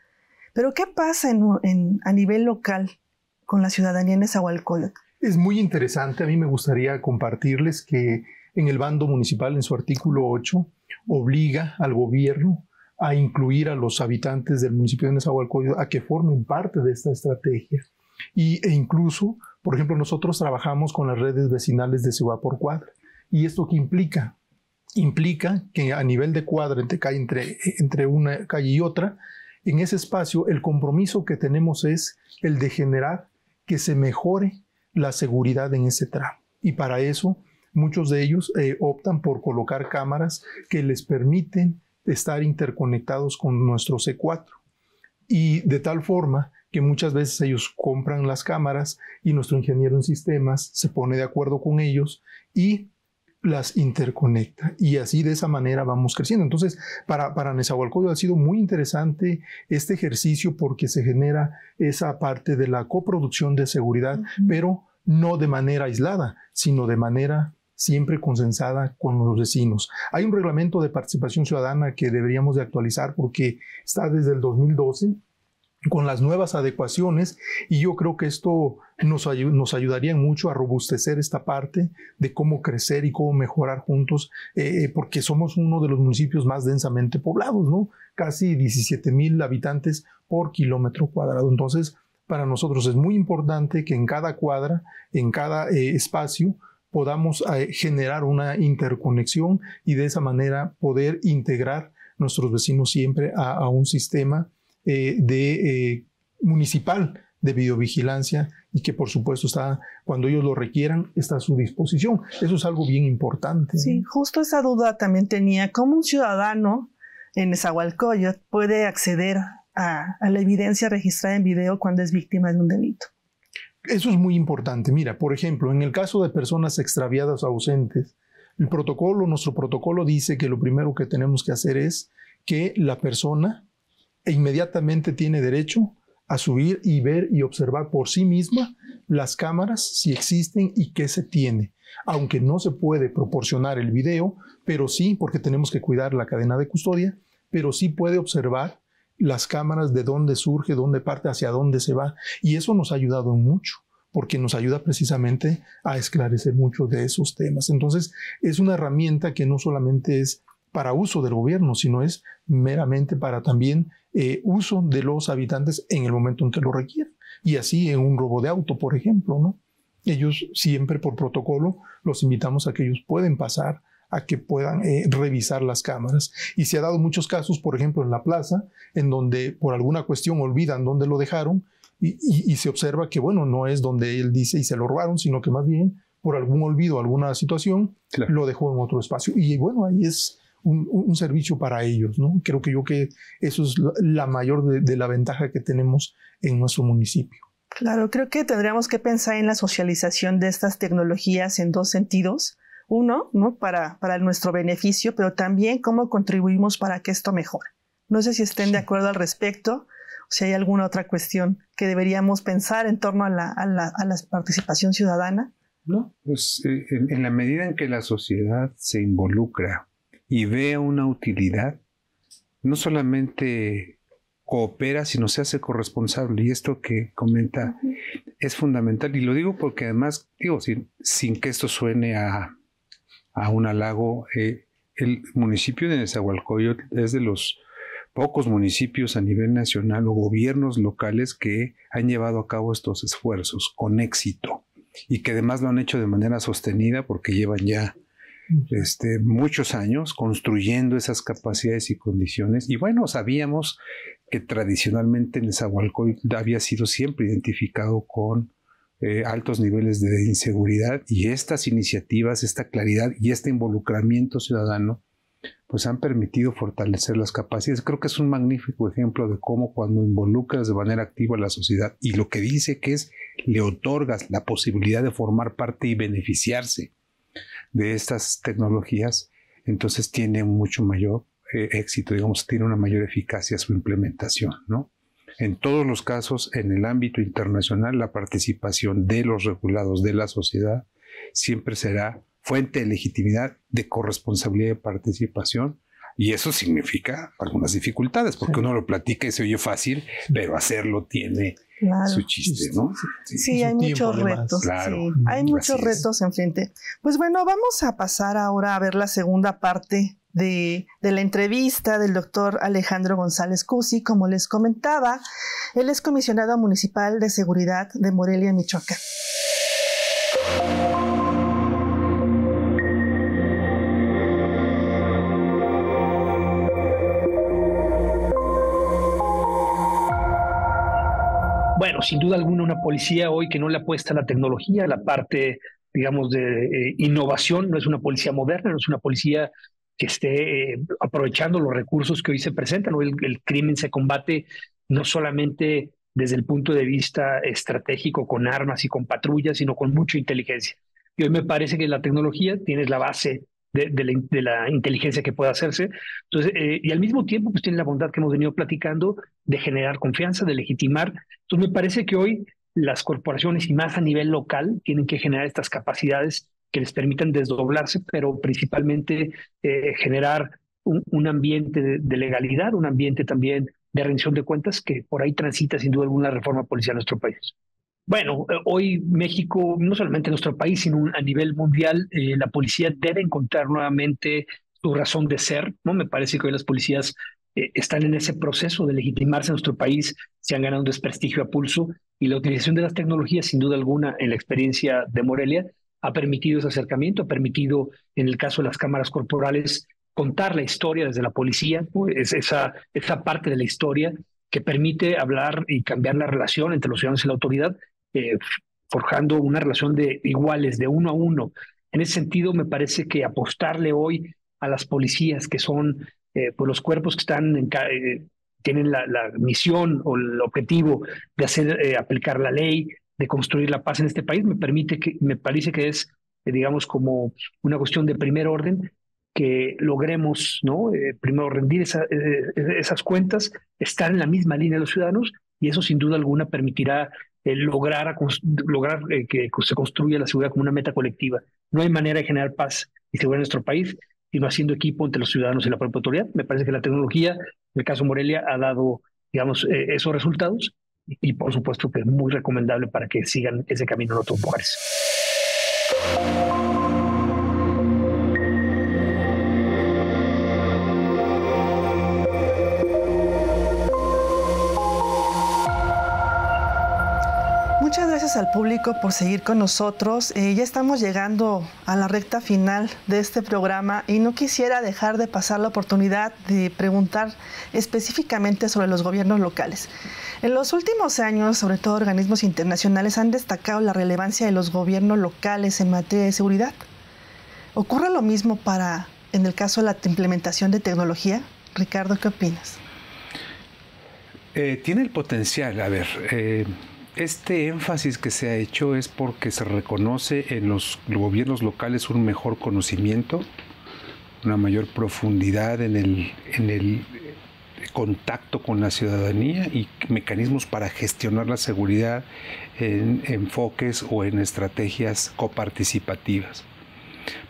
Pero ¿qué pasa a nivel local con la ciudadanía en Nezahualcóyotl? Es muy interesante. A mí me gustaría compartirles que en el bando municipal, en su artículo 8, obliga al gobierno a incluir a los habitantes del municipio de Nezahualcóyotl a que formen parte de esta estrategia. E incluso, por ejemplo, nosotros trabajamos con las redes vecinales de ciudad por cuadra. ¿Y esto qué implica? Implica que a nivel de cuadra, entre una calle y otra, en ese espacio el compromiso que tenemos es el de generar que se mejore la seguridad en ese tramo. Y para eso muchos de ellos optan por colocar cámaras que les permiten estar interconectados con nuestro C4. Y de tal forma que muchas veces ellos compran las cámaras y nuestro ingeniero en sistemas se pone de acuerdo con ellos y las interconecta y así de esa manera vamos creciendo. Entonces, para Nezahualcóyotl ha sido muy interesante este ejercicio porque se genera esa parte de la coproducción de seguridad, pero no de manera aislada, sino de manera siempre consensada con los vecinos. Hay un reglamento de participación ciudadana que deberíamos de actualizar porque está desde el 2012 con las nuevas adecuaciones y yo creo que esto nos ayudaría mucho a robustecer esta parte de cómo crecer y cómo mejorar juntos, porque somos uno de los municipios más densamente poblados, ¿no? Casi 17,000 habitantes por kilómetro cuadrado. Entonces, para nosotros es muy importante que en cada cuadra, en cada espacio, podamos generar una interconexión y de esa manera poder integrar nuestros vecinos siempre a un sistema municipal de videovigilancia y que por supuesto está, cuando ellos lo requieran, está a su disposición. Eso es algo bien importante. Sí, justo esa duda también tenía. ¿Cómo un ciudadano en Nezahualcóyotl puede acceder a la evidencia registrada en video cuando es víctima de un delito? Eso es muy importante. Mira, por ejemplo, en el caso de personas extraviadas o ausentes, nuestro protocolo dice que lo primero que tenemos que hacer es que la persona inmediatamente tiene derecho a subir y ver y observar por sí misma las cámaras, si existen y qué se tiene. Aunque no se puede proporcionar el video, pero sí, porque tenemos que cuidar la cadena de custodia, pero sí puede observar las cámaras de dónde surge, dónde parte, hacia dónde se va. Y eso nos ha ayudado mucho, porque nos ayuda precisamente a esclarecer muchos de esos temas. Entonces, es una herramienta que no solamente es para uso del gobierno, sino es meramente para también uso de los habitantes en el momento en que lo requieren. Y así en un robo de auto, por ejemplo, ¿no? Ellos siempre por protocolo los invitamos a que ellos pueden pasar, a que puedan revisar las cámaras. Y se ha dado muchos casos, por ejemplo, en la plaza, en donde por alguna cuestión olvidan dónde lo dejaron y se observa que, bueno, no es donde él dice y se lo robaron, sino que más bien por algún olvido, alguna situación, claro, lo dejó en otro espacio. Y bueno, ahí es un servicio para ellos, ¿no? Creo que eso es la mayor de la ventaja que tenemos en nuestro municipio. Claro, creo que tendríamos que pensar en la socialización de estas tecnologías en dos sentidos. Uno, ¿no? para nuestro beneficio, pero también cómo contribuimos para que esto mejore. No sé si estén de acuerdo al respecto, o si hay alguna otra cuestión que deberíamos pensar en torno a la participación ciudadana. No, pues en la medida en que la sociedad se involucra y vea una utilidad, no solamente coopera, sino se hace corresponsable. Y esto que comenta es fundamental. Y lo digo porque además, digo, sin que esto suene a un halago, el municipio de Nezahualcóyotl es de los pocos municipios a nivel nacional o gobiernos locales que han llevado a cabo estos esfuerzos con éxito y que además lo han hecho de manera sostenida porque llevan ya muchos años construyendo esas capacidades y condiciones. Y bueno, sabíamos que tradicionalmente Nezahualcóyotl había sido siempre identificado con altos niveles de inseguridad, y estas iniciativas, esta claridad y este involucramiento ciudadano pues han permitido fortalecer las capacidades. Creo que es un magnífico ejemplo de cómo cuando involucras de manera activa a la sociedad y lo que dice que es le otorgas la posibilidad de formar parte y beneficiarse de estas tecnologías, entonces tiene mucho mayor éxito, digamos, tiene una mayor eficacia su implementación, ¿no? En todos los casos, en el ámbito internacional, la participación de los regulados de la sociedad siempre será fuente de legitimidad, de corresponsabilidad y de participación, y eso significa algunas dificultades, porque uno lo platica y se oye fácil, pero hacerlo tiene su chiste, ¿no? Sí, hay muchos retos. Claro, sí, hay muchos retos enfrente. Pues bueno, vamos a pasar ahora a ver la segunda parte de la entrevista del doctor Alejandro González Cusi. Como les comentaba, él es comisionado municipal de seguridad de Morelia, Michoacán. Bueno, sin duda alguna una policía hoy que no le apuesta a la tecnología, a la parte, digamos, de innovación, no es una policía moderna, no es una policía que esté aprovechando los recursos que hoy se presentan. Hoy el crimen se combate no solamente desde el punto de vista estratégico con armas y con patrullas, sino con mucha inteligencia. Y hoy me parece que la tecnología tiene la base de la inteligencia que pueda hacerse. Entonces, y al mismo tiempo, pues tiene la bondad que hemos venido platicando de generar confianza, de legitimar. Entonces, me parece que hoy las corporaciones, y más a nivel local, tienen que generar estas capacidades que les permitan desdoblarse, pero principalmente generar un ambiente de legalidad, un ambiente también de rendición de cuentas, que por ahí transita sin duda alguna reforma policial en nuestro país. Bueno, hoy México, no solamente en nuestro país, sino a nivel mundial, la policía debe encontrar nuevamente su razón de ser, ¿no? Me parece que hoy las policías están en ese proceso de legitimarse en nuestro país, se han ganado un desprestigio a pulso, y la utilización de las tecnologías, sin duda alguna, en la experiencia de Morelia, ha permitido ese acercamiento, ha permitido, en el caso de las cámaras corporales, contar la historia desde la policía, ¿no? Esa parte de la historia que permite hablar y cambiar la relación entre los ciudadanos y la autoridad, forjando una relación de iguales, de uno a uno. En ese sentido, me parece que apostarle hoy a las policías, que son pues los cuerpos que están tienen la misión o el objetivo de hacer aplicar la ley, de construir la paz en este país, me parece que es, digamos, como una cuestión de primer orden, que logremos, ¿no? Primero rendir esas cuentas, estar en la misma línea de los ciudadanos, y eso sin duda alguna permitirá lograr que se construya la seguridad como una meta colectiva. No hay manera de generar paz y seguridad en nuestro país sino haciendo equipo entre los ciudadanos y la propia autoridad. Me parece que la tecnología, en el caso Morelia, ha dado, digamos, esos resultados, y por supuesto que es muy recomendable para que sigan ese camino en otros lugares. Muchas gracias al público por seguir con nosotros. Ya estamos llegando a la recta final de este programa y no quisiera dejar de pasar la oportunidad de preguntar específicamente sobre los gobiernos locales. En los últimos años, sobre todo organismos internacionales, han destacado la relevancia de los gobiernos locales en materia de seguridad. ¿Ocurre lo mismo en el caso de la implementación de tecnología? Ricardo, ¿qué opinas? Tiene el potencial. A ver, este énfasis que se ha hecho es porque se reconoce en los gobiernos locales un mejor conocimiento, una mayor profundidad en el contacto con la ciudadanía y mecanismos para gestionar la seguridad en enfoques o en estrategias coparticipativas.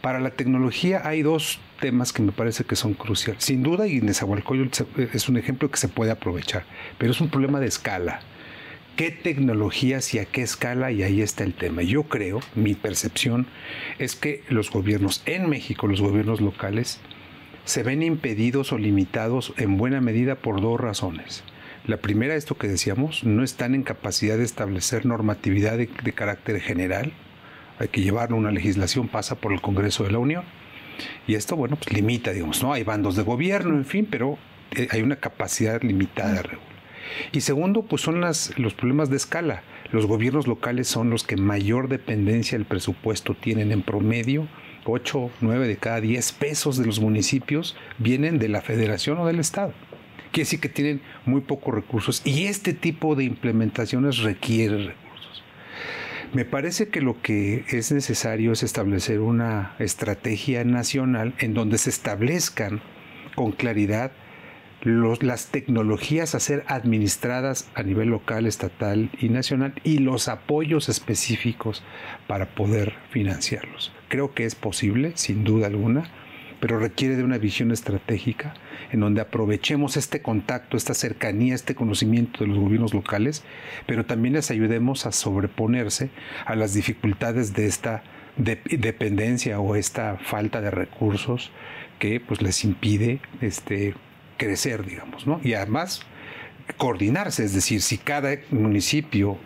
Para la tecnología hay dos temas que me parece que son cruciales. Sin duda, y Nezahualcóyotl es un ejemplo que se puede aprovechar, pero es un problema de escala. ¿Qué tecnologías y a qué escala? Y ahí está el tema. Yo creo, mi percepción es que los gobiernos en México, los gobiernos locales, se ven impedidos o limitados en buena medida por dos razones. La primera, esto que decíamos, no están en capacidad de establecer normatividad de carácter general. Hay que llevar una legislación, pasa por el Congreso de la Unión. Y esto, bueno, pues limita, digamos, ¿no? Hay bandos de gobierno, en fin, pero hay una capacidad limitada de regular. Y segundo, pues son los problemas de escala. Los gobiernos locales son los que mayor dependencia del presupuesto tienen. En promedio, 8, 9 de cada 10 pesos de los municipios vienen de la federación o del estado. Quiere decir que tienen muy pocos recursos y este tipo de implementaciones requiere recursos. Me parece que lo que es necesario es establecer una estrategia nacional en donde se establezcan con claridad las tecnologías a ser administradas a nivel local, estatal y nacional y los apoyos específicos para poder financiarlos. Creo que es posible, sin duda alguna, pero requiere de una visión estratégica en donde aprovechemos este contacto, esta cercanía, este conocimiento de los gobiernos locales, pero también les ayudemos a sobreponerse a las dificultades de esta dependencia o esta falta de recursos que pues les impide crecer, digamos, ¿no? Y además coordinarse, es decir, si cada municipio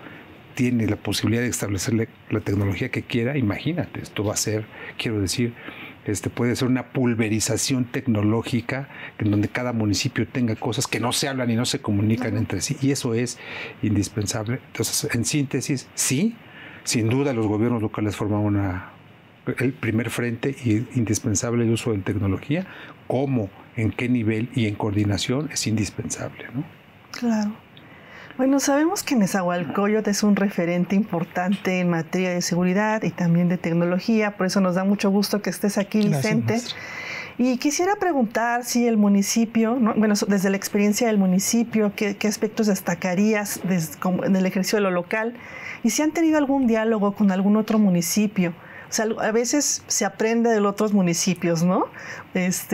tiene la posibilidad de establecer la tecnología que quiera, imagínate, esto va a ser, quiero decir, puede ser una pulverización tecnológica en donde cada municipio tenga cosas que no se hablan y no se comunican entre sí, y eso es indispensable. Entonces, en síntesis, sí, sin duda los gobiernos locales forman el primer frente y indispensable el uso de tecnología. ¿Cómo, en qué nivel y en coordinación es indispensable, ¿no? Claro. Bueno, sabemos que Nezahualcóyotl es un referente importante en materia de seguridad y también de tecnología, por eso nos da mucho gusto que estés aquí, Vicente. Gracias, y quisiera preguntar si el municipio, ¿no? Bueno, desde la experiencia del municipio, ¿qué aspectos destacarías en el ejercicio de lo local? Y si han tenido algún diálogo con algún otro municipio. O sea, a veces se aprende de los otros municipios, ¿no?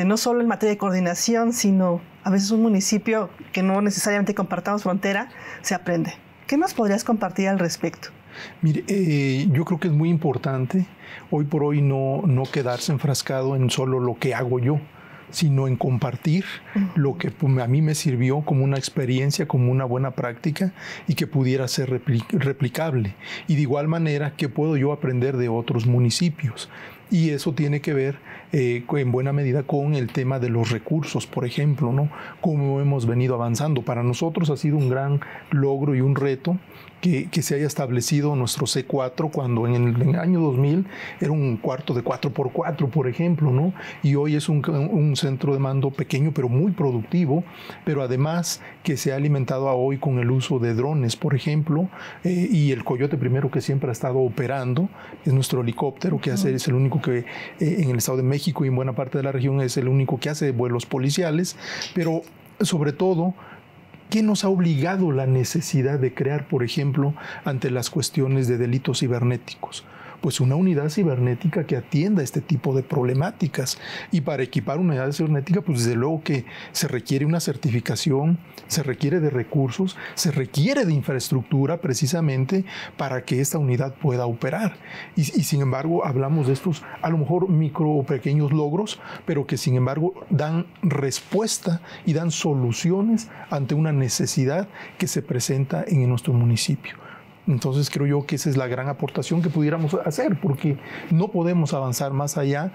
No solo en materia de coordinación, sino a veces un municipio que no necesariamente compartamos frontera, se aprende. ¿Qué nos podrías compartir al respecto? Mire, yo creo que es muy importante hoy por hoy no quedarse enfrascado en solo lo que hago yo, sino en compartir lo que a mí me sirvió como una experiencia, como una buena práctica y que pudiera ser replicable. Y de igual manera, ¿qué puedo yo aprender de otros municipios? Y eso tiene que ver en buena medida con el tema de los recursos, por ejemplo, ¿no? Cómo hemos venido avanzando. Para nosotros ha sido un gran logro y un reto que se haya establecido nuestro C4 cuando en el año 2000 era un cuarto de 4x4, por ejemplo, ¿no? Y hoy es un centro de mando pequeño pero muy productivo, pero además que se ha alimentado a hoy con el uso de drones, por ejemplo, y el Coyote primero que siempre ha estado operando, es nuestro helicóptero que hace, es el único que en el Estado de México y en buena parte de la región es el único que hace vuelos policiales, pero sobre todo, ¿qué nos ha obligado la necesidad de crear, por ejemplo, ante las cuestiones de delitos cibernéticos? Pues una unidad cibernética que atienda este tipo de problemáticas. Y para equipar una unidad cibernética, pues desde luego que se requiere una certificación, se requiere de recursos, se requiere de infraestructura precisamente para que esta unidad pueda operar. Y sin embargo, hablamos de estos a lo mejor micro o pequeños logros, pero que sin embargo dan respuesta y dan soluciones ante una necesidad que se presenta en nuestro municipio. Entonces creo yo que esa es la gran aportación que pudiéramos hacer, porque no podemos avanzar más allá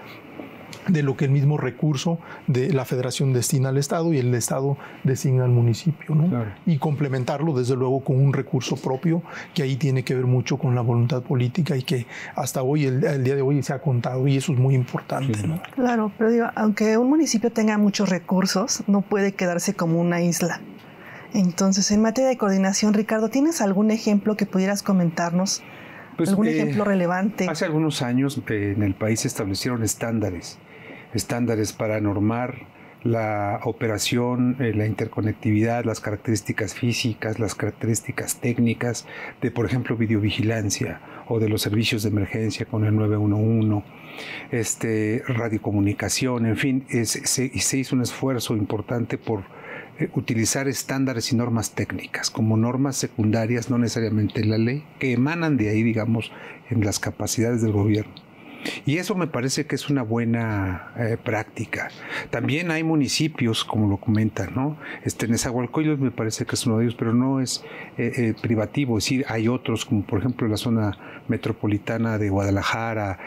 de lo que el mismo recurso de la Federación destina al Estado y el Estado designa al municipio, ¿no? Claro. Y complementarlo desde luego con un recurso propio que ahí tiene que ver mucho con la voluntad política y que hasta hoy, el día de hoy se ha contado y eso es muy importante, sí, ¿no? Claro, pero digo, aunque un municipio tenga muchos recursos, no puede quedarse como una isla. Entonces, en materia de coordinación, Ricardo, ¿tienes algún ejemplo que pudieras comentarnos? Pues, ¿algún ejemplo relevante? Hace algunos años en el país se establecieron estándares para normar la operación, la interconectividad, las características físicas, las características técnicas de, por ejemplo, videovigilancia o de los servicios de emergencia con el 911, radiocomunicación, en fin, se hizo un esfuerzo importante por utilizar estándares y normas técnicas como normas secundarias, no necesariamente la ley, que emanan de ahí, digamos, en las capacidades del gobierno. Y eso me parece que es una buena práctica. También hay municipios, como lo comentan, ¿no? Nezahualcóyotl me parece que es uno de ellos, pero no es privativo. Es decir, hay otros, como por ejemplo la zona metropolitana de Guadalajara,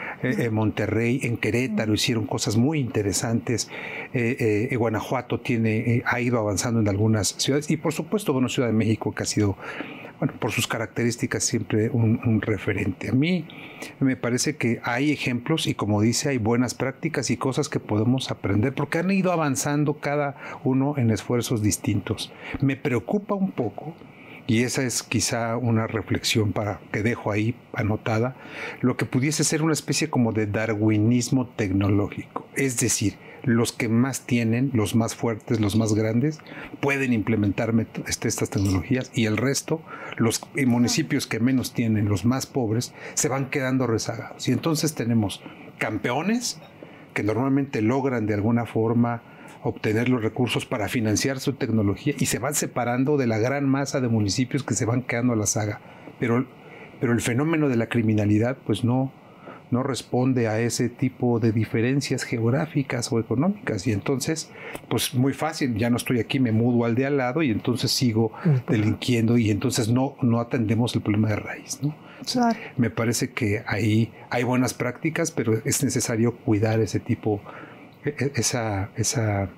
Monterrey, en Querétaro hicieron cosas muy interesantes. Guanajuato ha ido avanzando en algunas ciudades. Y por supuesto, bueno, Ciudad de México, que ha sido, bueno, por sus características siempre un referente. A mí me parece que hay ejemplos y, como dice, hay buenas prácticas y cosas que podemos aprender porque han ido avanzando cada uno en esfuerzos distintos. Me preocupa un poco, y esa es quizá una reflexión que dejo ahí anotada, lo que pudiese ser una especie como de darwinismo tecnológico. Es decir, los que más tienen, los más fuertes, los más grandes, pueden implementar estas tecnologías y el resto, los municipios que menos tienen, los más pobres, se van quedando rezagados. Y entonces tenemos campeones que normalmente logran de alguna forma obtener los recursos para financiar su tecnología y se van separando de la gran masa de municipios que se van quedando a la saga. Pero el fenómeno de la criminalidad pues no responde a ese tipo de diferencias geográficas o económicas y entonces pues muy fácil, ya no estoy aquí, me mudo al de al lado y entonces sigo delinquiendo y entonces no atendemos el problema de raíz, ¿no? Claro. Me parece que ahí hay buenas prácticas, pero es necesario cuidar ese tipo, esa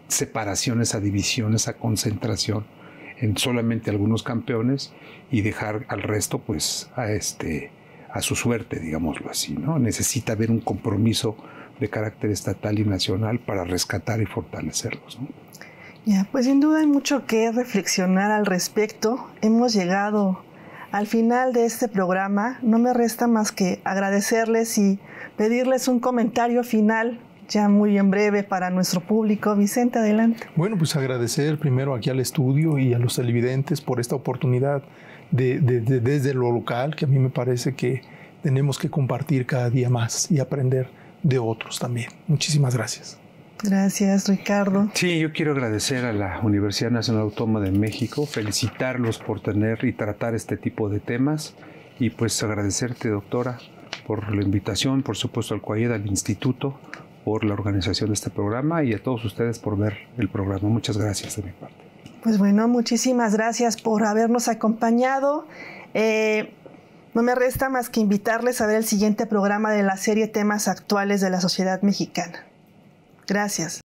separación, esa división, esa concentración en solamente algunos campeones y dejar al resto pues a su suerte, digámoslo así, ¿no? Necesita haber un compromiso de carácter estatal y nacional para rescatar y fortalecerlos, ¿no? Ya, pues sin duda hay mucho que reflexionar al respecto. Hemos llegado al final de este programa. No me resta más que agradecerles y pedirles un comentario final ya muy en breve para nuestro público. Vicente, adelante. Bueno, pues agradecer primero aquí al estudio y a los televidentes por esta oportunidad desde lo local, que a mí me parece que tenemos que compartir cada día más y aprender de otros también. Muchísimas gracias. Gracias, Ricardo. Sí, yo quiero agradecer a la Universidad Nacional Autónoma de México, felicitarlos por tener y tratar este tipo de temas y pues agradecerte, doctora, por la invitación, por supuesto al COAIED, al instituto, por la organización de este programa y a todos ustedes por ver el programa. Muchas gracias de mi parte. Pues bueno, muchísimas gracias por habernos acompañado. No me resta más que invitarles a ver el siguiente programa de la serie Temas Actuales de la Sociedad Mexicana. Gracias.